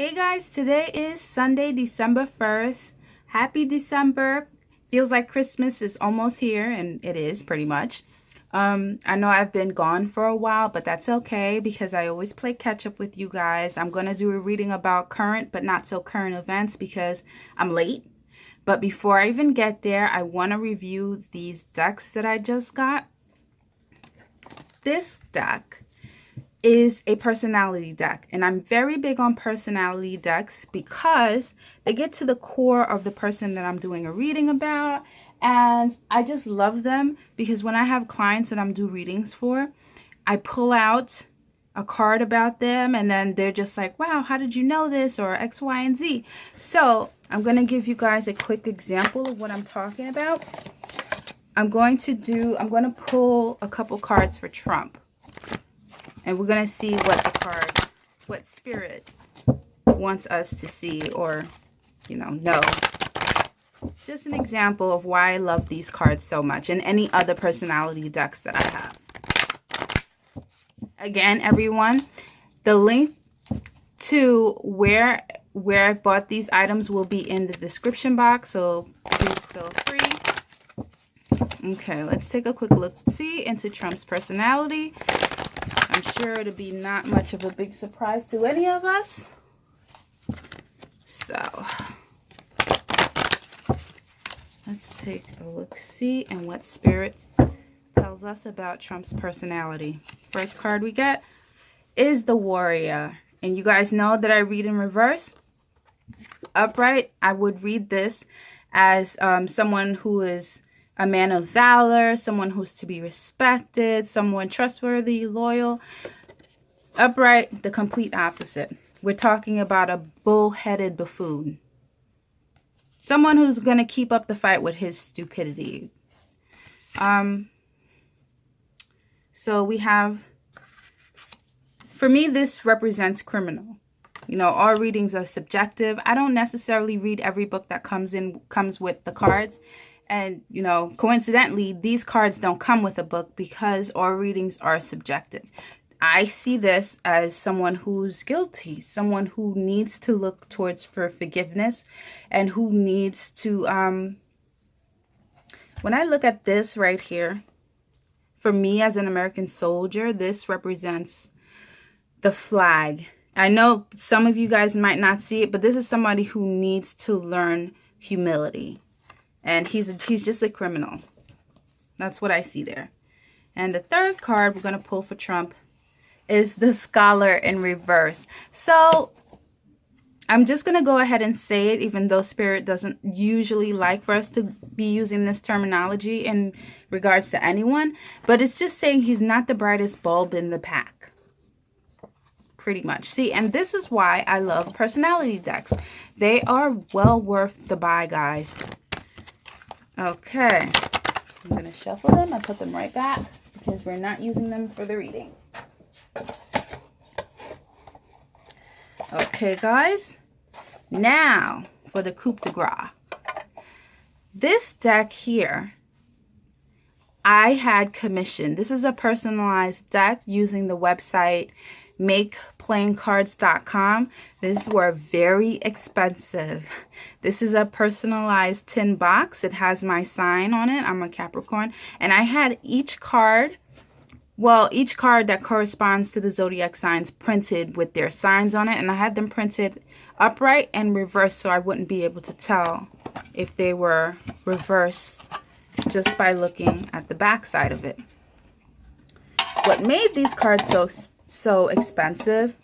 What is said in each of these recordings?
Hey guys, today is Sunday, December 1st. Happy December. Feels like Christmas is almost here, and it is pretty much. I know I've been gone for a while, but that's okay because I always play catch up with you guys. I'm going to do a reading about current but not so current events because I'm late. But before I even get there, I want to review these decks that I just got. This deck is a personality deck, and I'm very big on personality decks because they get to the core of the person that I'm doing a reading about, and I just love them because when I have clients that I'm doing readings for, I pull out a card about them and then they're just like, wow, how did you know this, or X, Y, and Z. So I'm going to give you guys a quick example of what I'm talking about. I'm going to pull a couple cards for Trump. And we're going to see what Spirit wants us to see or, know. Just an example of why I love these cards so much and any other personality decks that I have. Again, everyone, the link to where I've bought these items will be in the description box, so please feel free. Okay, let's take a quick look-see into Trump's personality. I'm sure it'll be not much of a big surprise to any of us. So, let's take a look-see and what Spirit tells us about Trump's personality. First card we get is the Warrior. And you guys know that I read in reverse. Upright, I would read this as someone who is a man of valor, someone who's to be respected, someone trustworthy, loyal. Upright, the complete opposite. We're talking about a bull-headed buffoon. Someone who's going to keep up the fight with his stupidity. So we have, for me, this represents criminal. All readings are subjective. I don't necessarily read every book that comes with the cards. And, coincidentally, these cards don't come with a book because all readings are subjective. I see this as someone who's guilty, someone who needs to look towards for forgiveness and who needs to, when I look at this right here, for me as an American soldier, this represents the flag. I know some of you guys might not see it, but this is somebody who needs to learn humility. And he's just a criminal. That's what I see there. And the third card we're going to pull for Trump is the Scholar in reverse. So I'm just going to go ahead and say it, even though Spirit doesn't usually like for us to be using this terminology in regards to anyone. But it's just saying he's not the brightest bulb in the pack. Pretty much. See, and this is why I love personality decks. They are well worth the buy, guys. Okay, I'm going to shuffle them. I put them right back because we're not using them for the reading. Okay, guys. Now for the coup de grace. This deck here, I had commissioned. This is a personalized deck using the website makeplayingcards.com. These were very expensive. This is a personalized tin box. It has my sign on it. I'm a Capricorn. And I had each card that corresponds to the zodiac signs printed with their signs on it. And I had them printed upright and reversed so I wouldn't be able to tell if they were reversed just by looking at the back side of it. What made these cards so expensive,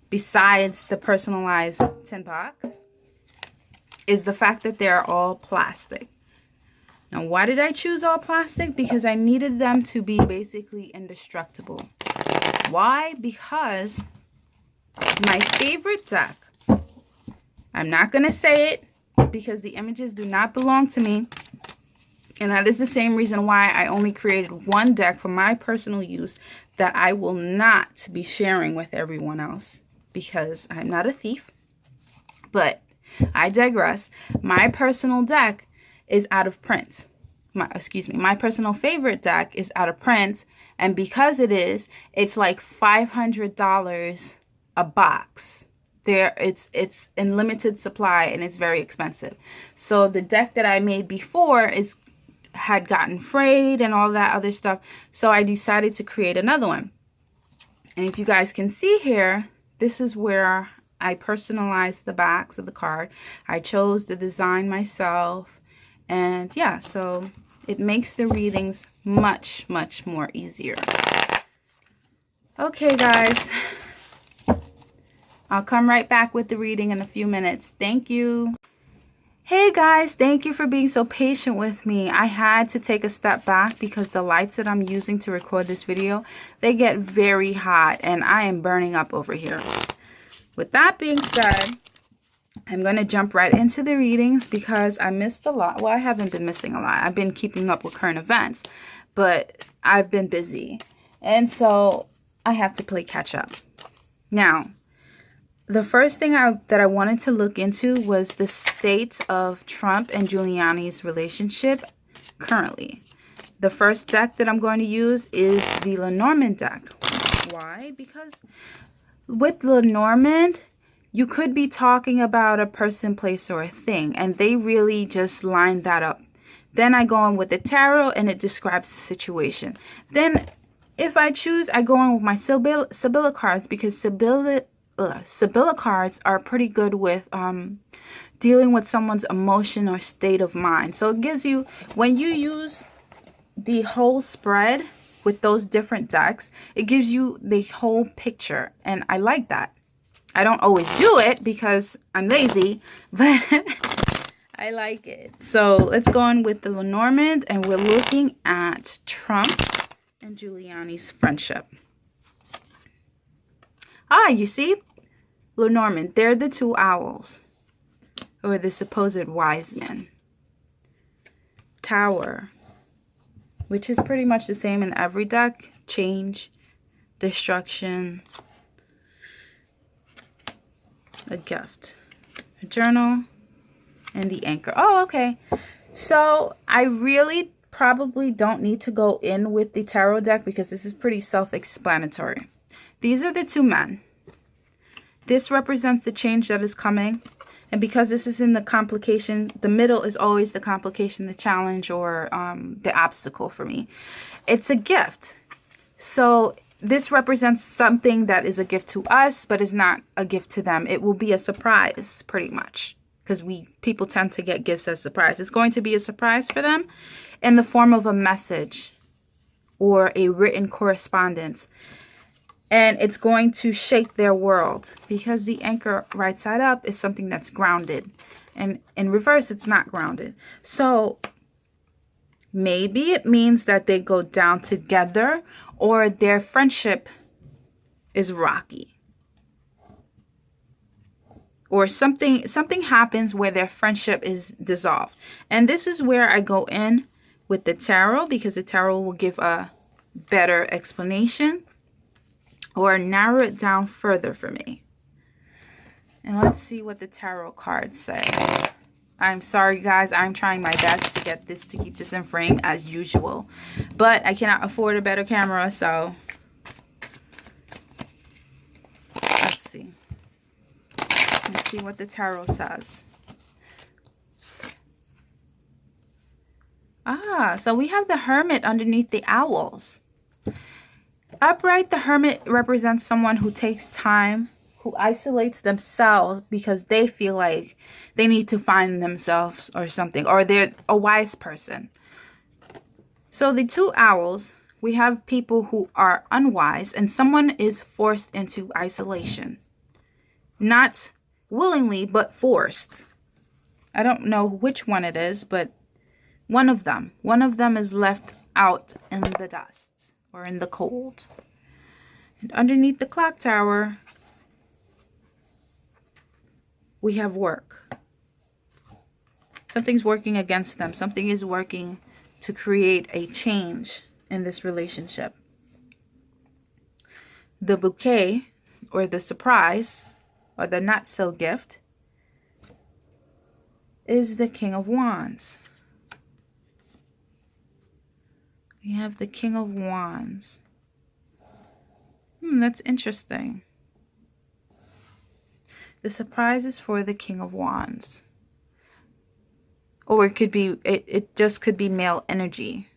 besides the personalized tin box, is the fact that they're all plastic. Now, why did I choose all plastic? Because I needed them to be basically indestructible. Why? Because my favorite deck, I'm not going to say it because the images do not belong to me. And that is the same reason why I only created one deck for my personal use that I will not be sharing with everyone else because I'm not a thief. But I digress. My personal deck is out of print. My personal favorite deck is out of print. And because it's like $500 a box. It's in limited supply and it's very expensive. So the deck that I made before had gotten frayed and all that other stuff. So I decided to create another one. And if you guys can see here, this is where I personalized the backs of the card. I chose the design myself. And yeah, so it makes the readings much, much more easier. Okay, guys. I'll come right back with the reading in a few minutes. Thank you. Hey guys, thank you for being so patient with me. I had to take a step back because the lights that I'm using to record this video, they get very hot and I am burning up over here. With that being said, I'm going to jump right into the readings because I missed a lot. Well, I haven't been missing a lot. I've been keeping up with current events, but I've been busy. And so I have to play catch up. Now, the first thing that I wanted to look into was the state of Trump and Giuliani's relationship currently. The first deck that I'm going to use is the Lenormand deck. Why? Because with Lenormand, you could be talking about a person, place, or a thing, and they really just line that up. Then I go in with the tarot, and it describes the situation. Then, if I choose, I go in with my Sibylla cards, because Sibylla cards are pretty good with dealing with someone's emotion or state of mind. So it gives you, when you use the whole spread with those different decks, it gives you the whole picture. And I like that. I don't always do it because I'm lazy, but I like it. So let's go on with the Lenormand, and we're looking at Trump and Giuliani's friendship. Ah, you see, Lenormand, they're the two owls, or the supposed wise men. Tower, which is pretty much the same in every deck. Change, destruction, a gift, a journal, and the anchor. Oh, okay. So I really probably don't need to go in with the tarot deck because this is pretty self-explanatory. These are the two men. This represents the change that is coming. And because this is in the complication, the middle is always the complication, the challenge, or the obstacle for me. It's a gift. So this represents something that is a gift to us, but is not a gift to them. It will be a surprise, pretty much. Because people tend to get gifts as surprise. It's going to be a surprise for them in the form of a message or a written correspondence. And it's going to shake their world because the anchor right side up is something that's grounded. And in reverse, it's not grounded. So maybe it means that they go down together or their friendship is rocky. Or something happens where their friendship is dissolved. And this is where I go in with the tarot, because the tarot will give a better explanation or narrow it down further for me. And let's see what the tarot cards say. I'm sorry, guys. I'm trying my best to get this, to keep this in frame as usual. But I cannot afford a better camera, so let's see. Let's see what the tarot says. Ah, so we have the Hermit underneath the owls. Upright, the Hermit represents someone who takes time, who isolates themselves because they feel like they need to find themselves or something, or they're a wise person. So the two owls, we have people who are unwise, and someone is forced into isolation. Not willingly, but forced. I don't know which one it is, but one of them is left out in the dust or in the cold. And underneath the clock tower, we have work. Something's working against them. Something is working to create a change in this relationship. The bouquet, or the surprise, or the not so gift, is the King of Wands. We have the King of Wands. That's interesting. The surprise is for the King of Wands. Or it could be, it just could be male energy.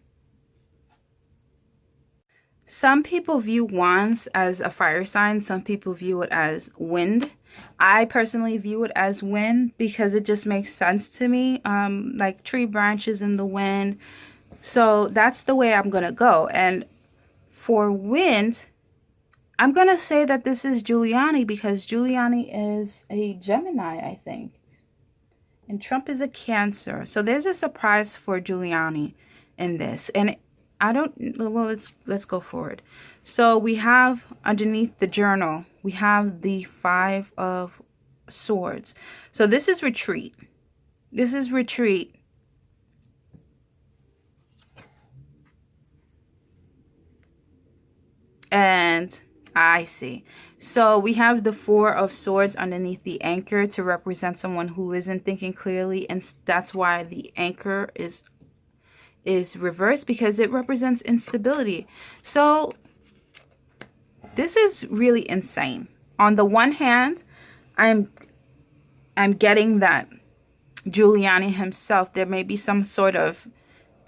Some people view wands as a fire sign. Some people view it as wind. I personally view it as wind because it just makes sense to me. Like tree branches in the wind. So that's the way I'm going to go. And for wind, I'm going to say that this is Giuliani because Giuliani is a Gemini, I think. And Trump is a Cancer. So there's a surprise for Giuliani in this. And I don't, well, let's go forward. So we have underneath the journal, we have the 5 of Swords. So this is retreat. This is retreat. And I see. So we have the 4 of Swords underneath the anchor to represent someone who isn't thinking clearly. And that's why the anchor is reversed, because it represents instability. So this is really insane. On the one hand, I'm getting that Giuliani himself, there may be some sort of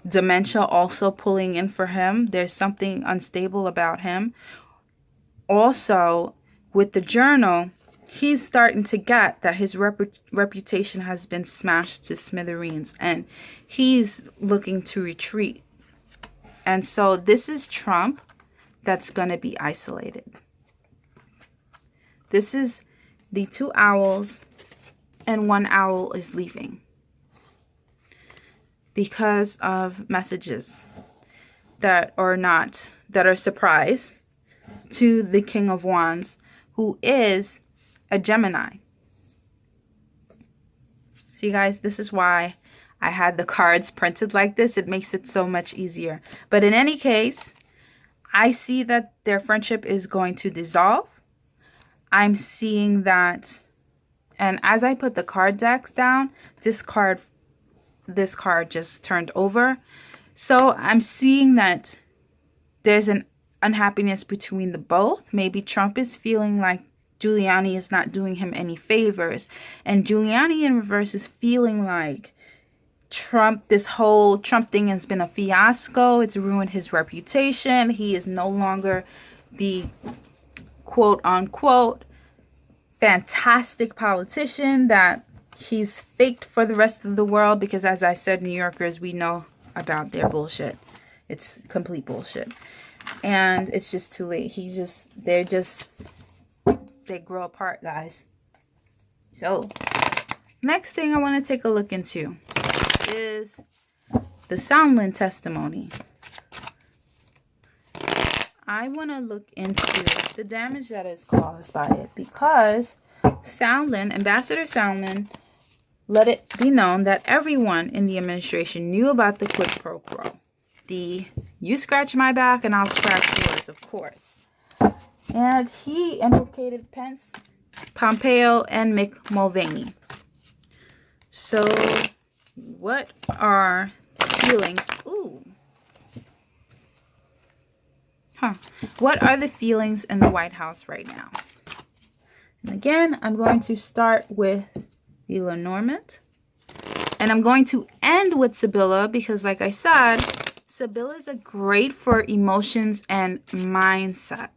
dementia also pulling in for him. There's something unstable about him. Also, with the journal, he's starting to get that his reputation has been smashed to smithereens, and he's looking to retreat. And so this is Trump that's going to be isolated. This is the 2 owls, and 1 owl is leaving because of messages that are surprise to the King of Wands, who is a Gemini. See, guys, this is why I had the cards printed like this. It makes it so much easier. But in any case, I see that their friendship is going to dissolve. I'm seeing that, and as I put the card decks down, this card just turned over. So I'm seeing that there's an unhappiness between the both. Maybe Trump is feeling like Giuliani is not doing him any favors, and Giuliani in reverse is feeling like this whole Trump thing has been a fiasco. It's ruined his reputation. He is no longer the quote unquote fantastic politician that he's faked for the rest of the world, because as I said, New Yorkers, we know about their bullshit. It's complete bullshit. And it's just too late. They grow apart, guys. So next thing I want to take a look into is the Sondland testimony. I want to look into the damage that is caused by it, because Sondland, Ambassador Sondland, let it be known that everyone in the administration knew about the quid pro quo. You scratch my back and I'll scratch yours, of course. And he implicated Pence, Pompeo, and Mick Mulvaney. So what are feelings? Ooh. What are the feelings in the White House right now? And again, I'm going to start with the Lenormand. And I'm going to end with Sibylla because, like I said, Sibyllas are great for emotions and mindset.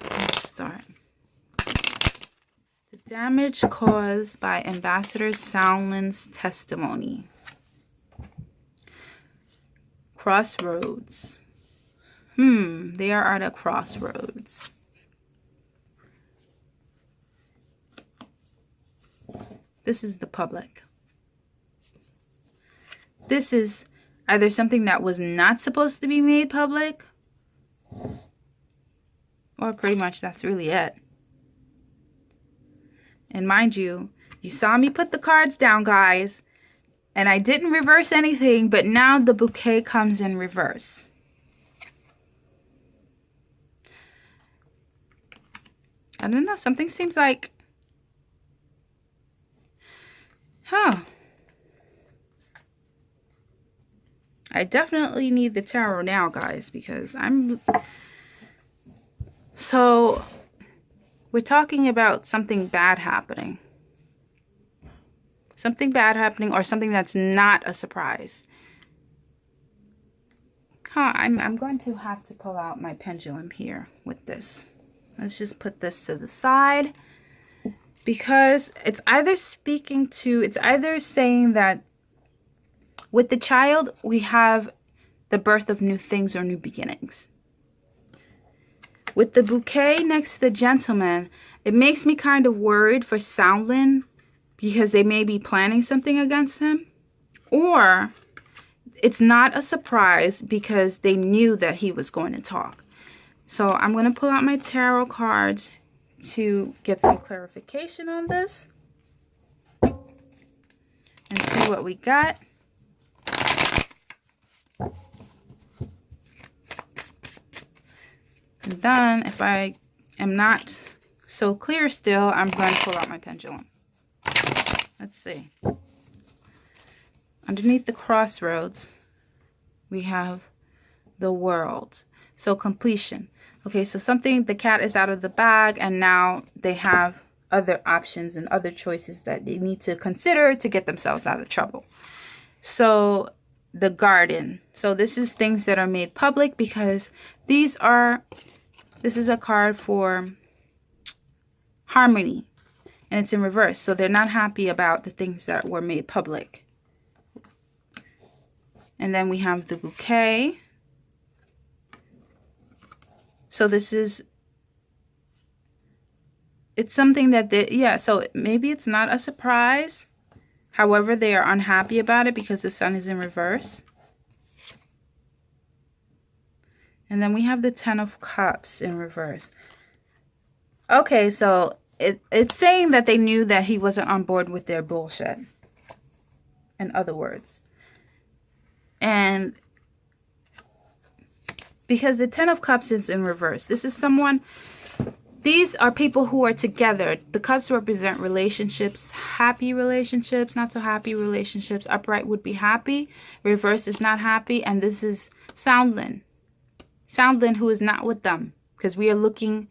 Let's start. The damage caused by Ambassador Sondland's testimony. Crossroads. They are at a crossroads. This is the public. This is either something that was not supposed to be made public, or pretty much that's really it. And mind you, you saw me put the cards down, guys, and I didn't reverse anything, but now the bouquet comes in reverse. I don't know, something seems like, I definitely need the tarot now, guys, because so we're talking about something bad happening. Something bad happening, or something that's not a surprise. I'm going to have to pull out my pendulum here with this. Let's just put this to the side, because it's either saying that with the child, we have the birth of new things or new beginnings. With the bouquet next to the gentleman, it makes me kind of worried for Sondland, because they may be planning something against him. Or it's not a surprise because they knew that he was going to talk. So I'm going to pull out my tarot cards to get some clarification on this and see what we got. And then, if I am not so clear still, I'm going to pull out my pendulum. Let's see. Underneath the crossroads, we have the world. So completion. Okay, so something, the cat is out of the bag, and now they have other options and other choices that they need to consider to get themselves out of trouble. So the garden. So this is things that are made public, because this is a card for harmony, and it's in reverse. So they're not happy about the things that were made public. And then we have the bouquet. So it's something that so maybe it's not a surprise. However, they are unhappy about it because the sun is in reverse. And then we have the Ten of Cups in reverse. Okay, so it's saying that they knew that he wasn't on board with their bullshit, in other words. And because the Ten of Cups is in reverse, these are people who are together. The cups represent relationships, happy relationships, not so happy relationships. Upright would be happy, reverse is not happy, and this is Sondland. Sondland, who is not with them, because we are looking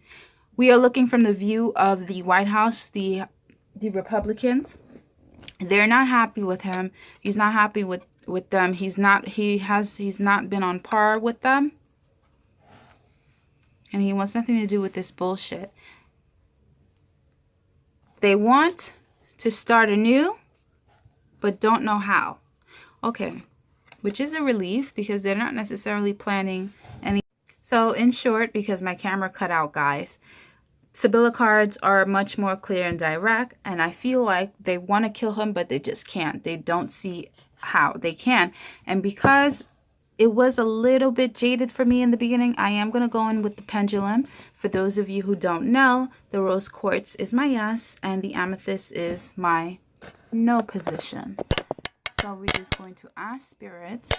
from the view of the White House, the Republicans. They're not happy with him. He's not happy with them. He's not been on par with them. And he wants nothing to do with this bullshit. They want to start anew, but don't know how. Okay, which is a relief, because they're not necessarily planning any. So in short, because my camera cut out, guys, Sibylla cards are much more clear and direct, and I feel like they want to kill him, but they just can't. They don't see how they can. And because it was a little bit jaded for me in the beginning, I am going to go in with the pendulum. For those of you who don't know, the rose quartz is my yes, and the amethyst is my no position. So we're just going to ask Spirit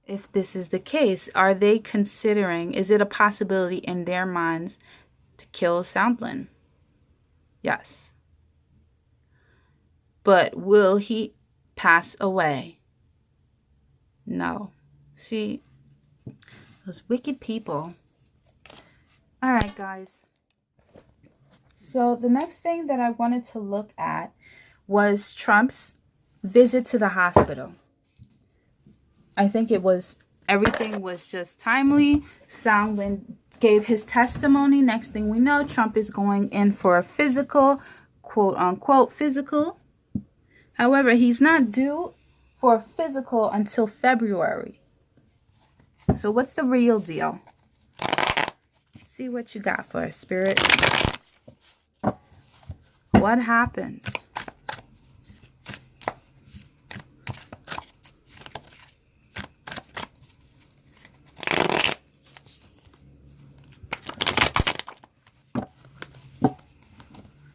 if this is the case. Are they considering, is it a possibility in their minds to kill Sondland? Yes. But will he pass away? No. See, those wicked people. All right, guys. So the next thing that I wanted to look at was Trump's visit to the hospital. I think everything was just timely. Sondland gave his testimony. Next thing we know, Trump is going in for a physical, quote unquote physical. However, he's not due for a physical until February. So what's the real deal? Let's see what you got for us, Spirit. What happens?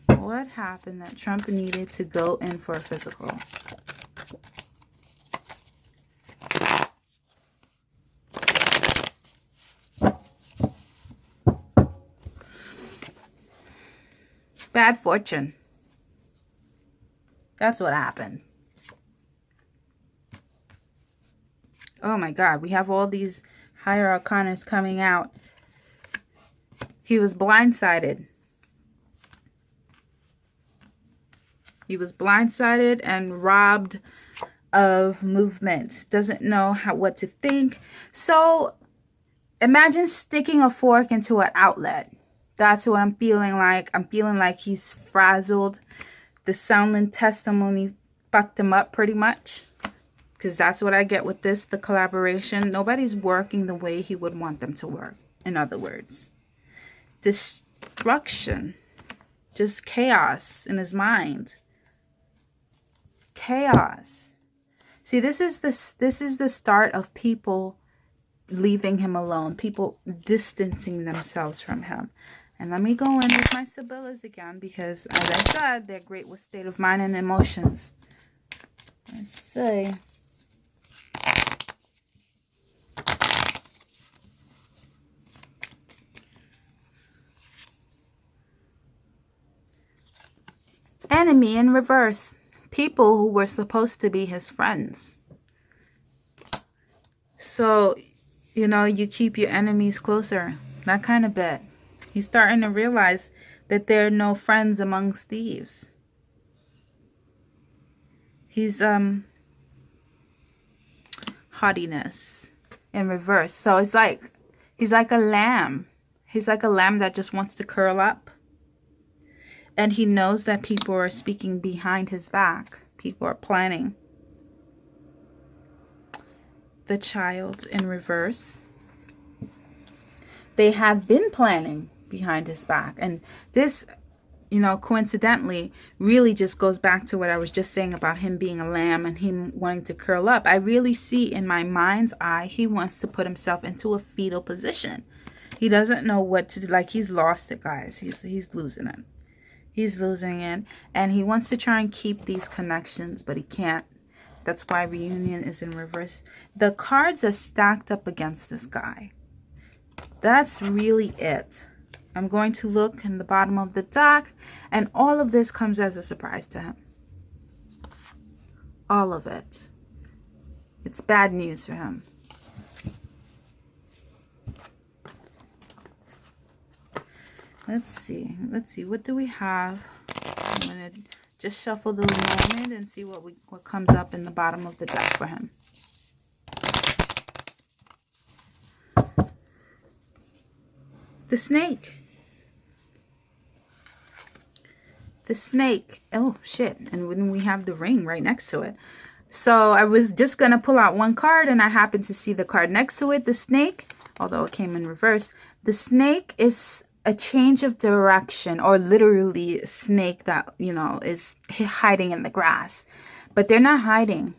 What happened that Trump needed to go in for a physical? Bad fortune. That's what happened. Oh my God, we have all these higher arcanas coming out. He was blindsided. He was blindsided and robbed of movement. Doesn't know what to think. So imagine sticking a fork into an outlet. That's what I'm feeling like. I'm feeling like he's frazzled. The Sondland testimony fucked him up pretty much. Because that's what I get with this, the collaboration. Nobody's working the way he would want them to work. In other words. Destruction. Just chaos in his mind. Chaos. See, this is the start of people leaving him alone. People distancing themselves from him. And let me go in with my Sibyllas again, because as I said, they're great with state of mind and emotions. Let's see. Enemy in reverse. People who were supposed to be his friends. So, you know, you keep your enemies closer. That kind of bit. He's starting to realize that there are no friends amongst thieves. He's, haughtiness in reverse. So it's like, he's like a lamb. He's like a lamb that just wants to curl up. And he knows that people are speaking behind his back. People are planning. The Child in reverse. They have been planning behind his back. And this, you know, coincidentally, really just goes back to what I was just saying about him being a lamb and him wanting to curl up. I really see in my mind's eye, he wants to put himself into a fetal position. He doesn't know what to do. Like, he's lost it, guys. He's losing it. He's losing it. And he wants to try and keep these connections, but he can't. That's why reunion is in reverse. The cards are stacked up against this guy. That's really it. I'm going to look in the bottom of the deck, and all of this comes as a surprise to him. All of it. It's bad news for him. Let's see. Let's see. What do we have? I'm going to just shuffle the Lenormand and see what comes up in the bottom of the deck for him. The Snake. The Snake. Oh, shit. And when we have the ring right next to it. So I was just going to pull out one card, and I happened to see the card next to it. The Snake, although it came in reverse. The Snake is a change of direction, or literally a snake that, you know, is hiding in the grass. But they're not hiding.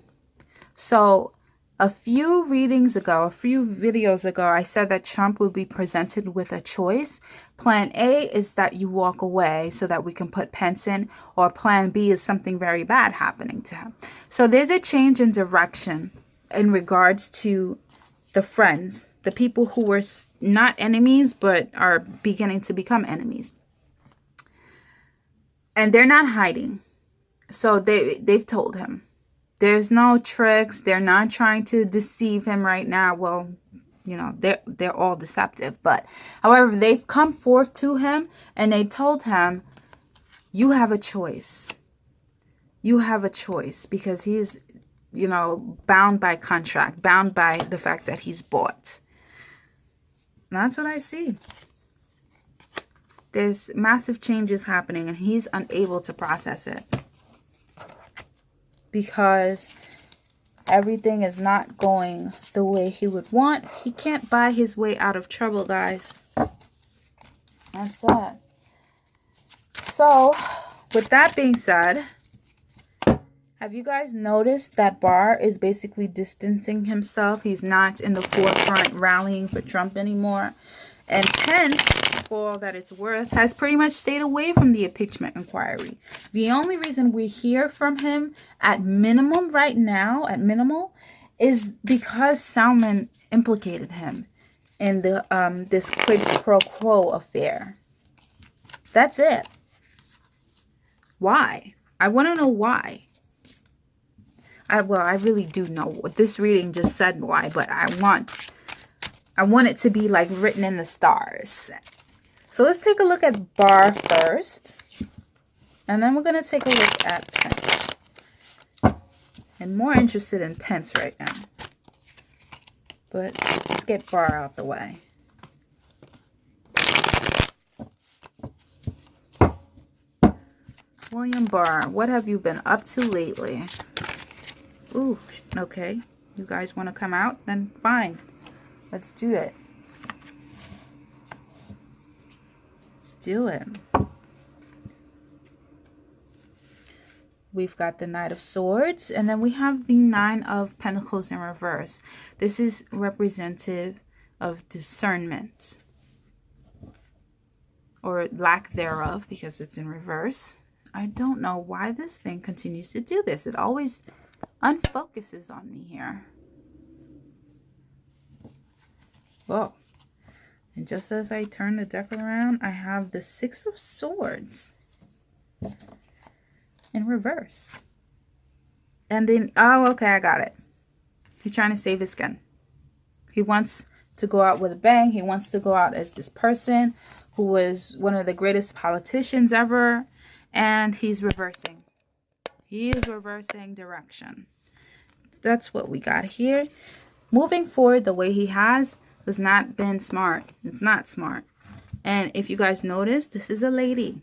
So a few readings ago, a few videos ago, I said that Trump will be presented with a choice. Plan A is that you walk away so that we can put Pence in, or Plan B is something very bad happening to him. So there's a change in direction in regards to the friends, the people who were not enemies but are beginning to become enemies. And they're not hiding. So they've told him. There's no tricks. They're not trying to deceive him right now. Well, you know, they're all deceptive. But, however, they've come forth to him and they told him, you have a choice. You have a choice, because he's, you know, bound by contract, bound by the fact that he's bought. And that's what I see. There's massive changes happening and he's unable to process it. Because everything is not going the way he would want. He can't buy his way out of trouble, guys. That's it. So, with that being said, have you guys noticed that Barr is basically distancing himself? He's not in the forefront rallying for Trump anymore. And Pence, for all that it's worth, has pretty much stayed away from the impeachment inquiry. The only reason we hear from him at minimum right now, is because Sondland implicated him in the this quid pro quo affair. That's it. Why? I want to know why. Well, I really do know what this reading just said why, but I want it to be like written in the stars. So let's take a look at Barr first. And then we're going to take a look at Pence. I'm more interested in Pence right now. But let's get Barr out the way. William Barr, what have you been up to lately? Ooh, okay. You guys want to come out? Then fine. Let's do it. Let's do it. We've got the Knight of Swords, and then we have the Nine of Pentacles in reverse. This is representative of discernment, or lack thereof, because it's in reverse. I don't know why this thing continues to do this. It always unfocuses on me here. Whoa. And just as I turn the deck around, I have the Six of Swords in reverse. And then, oh, okay, I got it. He's trying to save his skin. He wants to go out with a bang. He wants to go out as this person who was one of the greatest politicians ever. And he's reversing. He is reversing direction. That's what we got here. Moving forward the way he has not been smart. It's not smart. And if you guys notice, this is a lady.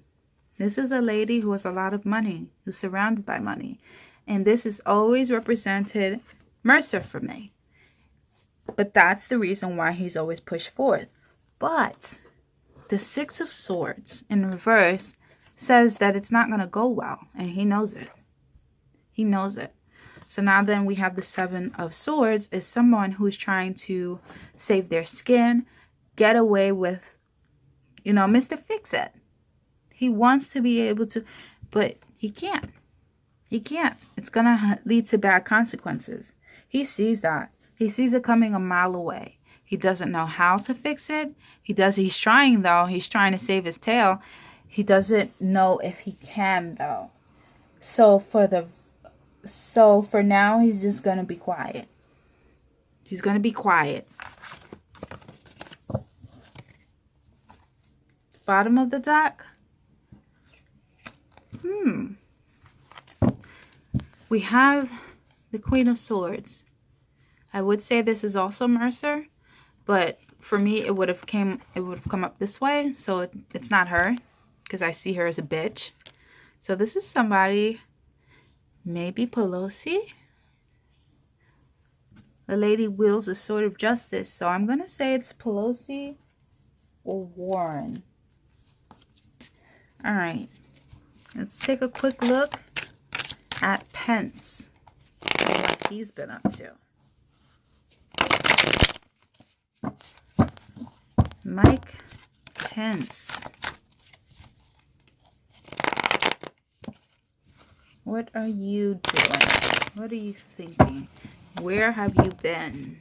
This is a lady who has a lot of money, who's surrounded by money. And this is always represented Mercer for me. But that's the reason why he's always pushed forward. But the Six of Swords in reverse says that it's not going to go well. And he knows it. He knows it. So now then we have the Seven of Swords is someone who's trying to save their skin, get away with, you know, Mr. Fix-It. He wants to be able to, but he can't. He can't. It's going to lead to bad consequences. He sees that. He sees it coming a mile away. He doesn't know how to fix it. He's trying though. He's trying to save his tail. He doesn't know if he can though. So for now, he's just going to be quiet. He's going to be quiet. Bottom of the deck. We have the Queen of Swords. I would say this is also Mercer, but for me it would have come up this way, so it's not her, because I see her as a bitch. So this is somebody, maybe Pelosi. The lady wields a sword of justice, so I'm gonna say it's Pelosi or Warren. All right, let's take a quick look at Pence and what he's been up to. Mike Pence. What are you doing? What are you thinking? Where have you been?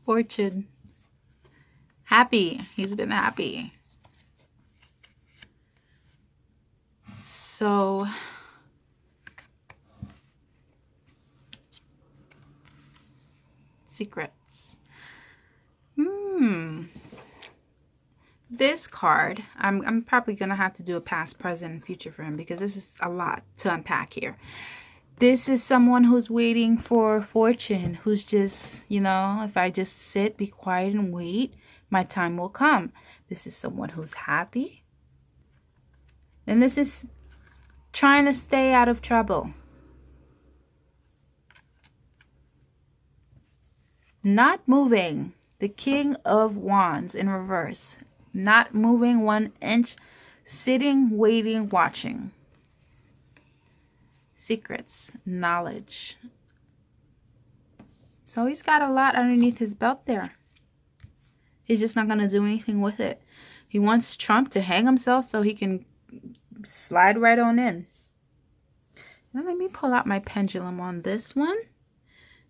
Fortune. Happy. He's been happy. So secrets. This card, I'm probably gonna have to do a past, present, and future for him, because this is a lot to unpack here. This is someone who's waiting for fortune, who's just, you know, if I just sit, be quiet, and wait, my time will come. This is someone who's happy. And this is trying to stay out of trouble. Not moving. The King of Wands in reverse. Not moving 1 inch. Sitting, waiting, watching. Secrets, knowledge. So he's got a lot underneath his belt there. He's just not going to do anything with it. He wants Trump to hang himself so he can slide right on in. Now let me pull out my pendulum on this one.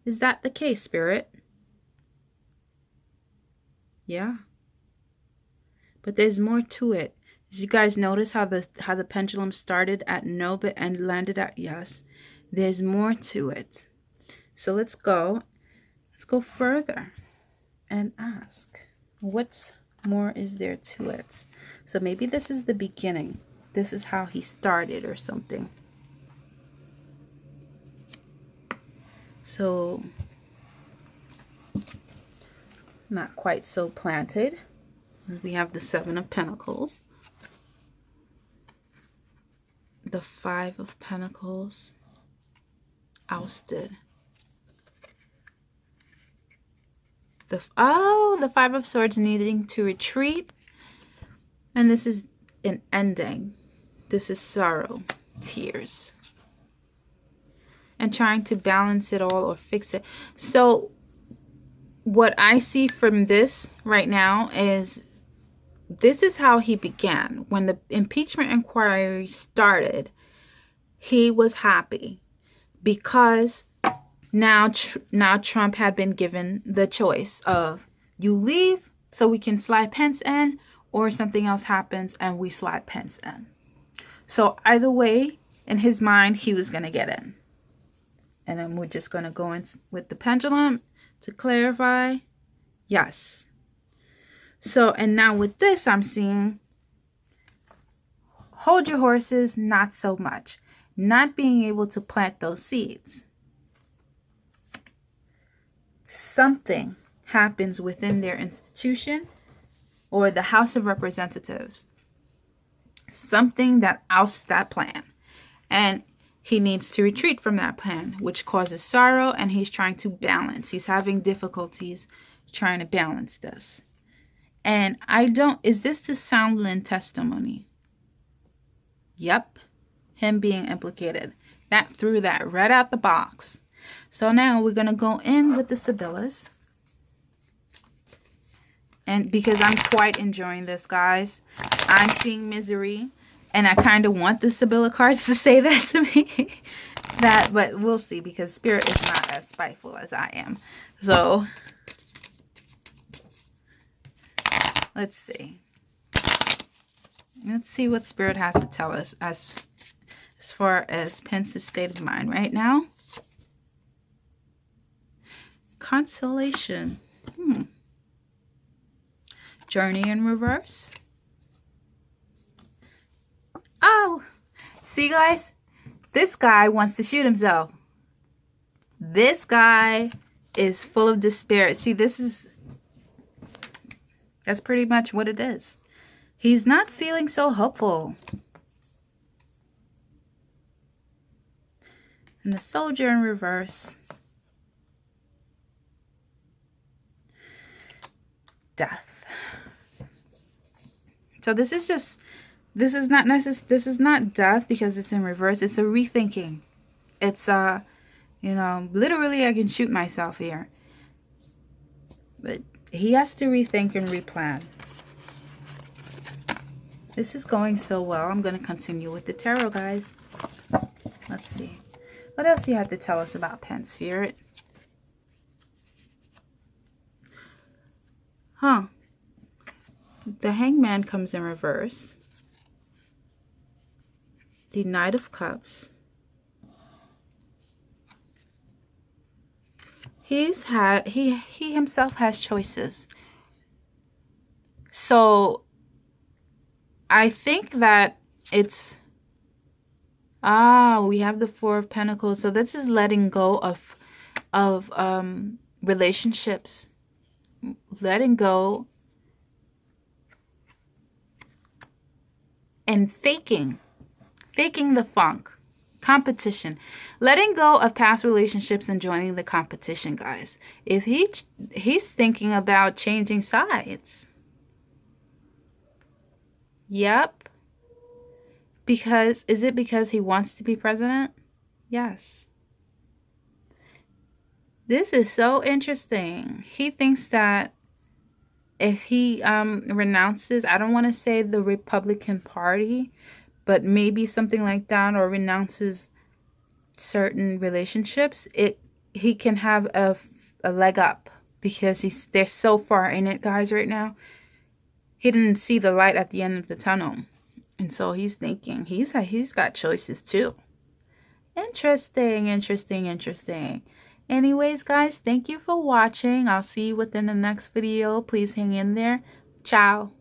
Is that the case, Spirit? Yeah. But there's more to it. Did you guys notice how the pendulum started at no but and landed at yes? There's more to it. So let's go further and ask, what more is there to it? So maybe this is the beginning. This is how he started or something. So not quite so planted. We have the Seven of Pentacles, the Five of Pentacles, ousted. The Five of Swords needing to retreat. And this is an ending. This is sorrow, tears. And trying to balance it all or fix it. So what I see from this right now is this is how he began. When the impeachment inquiry started, he was happy because now Trump had been given the choice of you leave so we can slide Pence in, or something else happens and we slide Pence in. So either way, in his mind, he was going to get in. And then we're just going to go in with the pendulum to clarify. Yes. So, and now with this, I'm seeing hold your horses, not so much. Not being able to plant those seeds. Something happens within their institution or the House of Representatives. Something that ousts that plan. And he needs to retreat from that plan, which causes sorrow, and he's trying to balance. He's having difficulties trying to balance this. And is this the Sondland testimony? Yep. Him being implicated. That threw that right out the box. So now we're going to go in with the Sibyllas. And because I'm quite enjoying this, guys. I'm seeing misery. And I kind of want the Sibylla cards to say that to me. But we'll see, because Spirit is not as spiteful as I am. So let's see. Let's see what Spirit has to tell us as far as Pence's state of mind right now. Consolation. Journey in reverse. Oh, see, guys, this guy wants to shoot himself. This guy is full of despair. See, that's pretty much what it is. He's not feeling so hopeful. And the Soldier in reverse. Death. So this is not death because it's in reverse. It's a rethinking. It's literally I can shoot myself here. But he has to rethink and replan. This is going so well. I'm going to continue with the tarot, guys. Let's see. What else you have to tell us about Pence, Spirit? The Hangman comes in reverse. The Knight of Cups. He himself has choices. So I think that it's we have the Four of Pentacles. So this is letting go of relationships. Letting go and faking the funk. Competition. Letting go of past relationships and joining the competition, guys. If he's thinking about changing sides. Yep. Is it because he wants to be president? Yes. This is so interesting. He thinks that if he renounces, I don't want to say the Republican Party, but maybe something like that, or renounces certain relationships, he can have a leg up, because they're so far in it, guys, right now. He didn't see the light at the end of the tunnel. And so he's thinking, he's got choices too. Interesting, interesting, interesting. Anyways, guys, thank you for watching. I'll see you within the next video. Please hang in there. Ciao.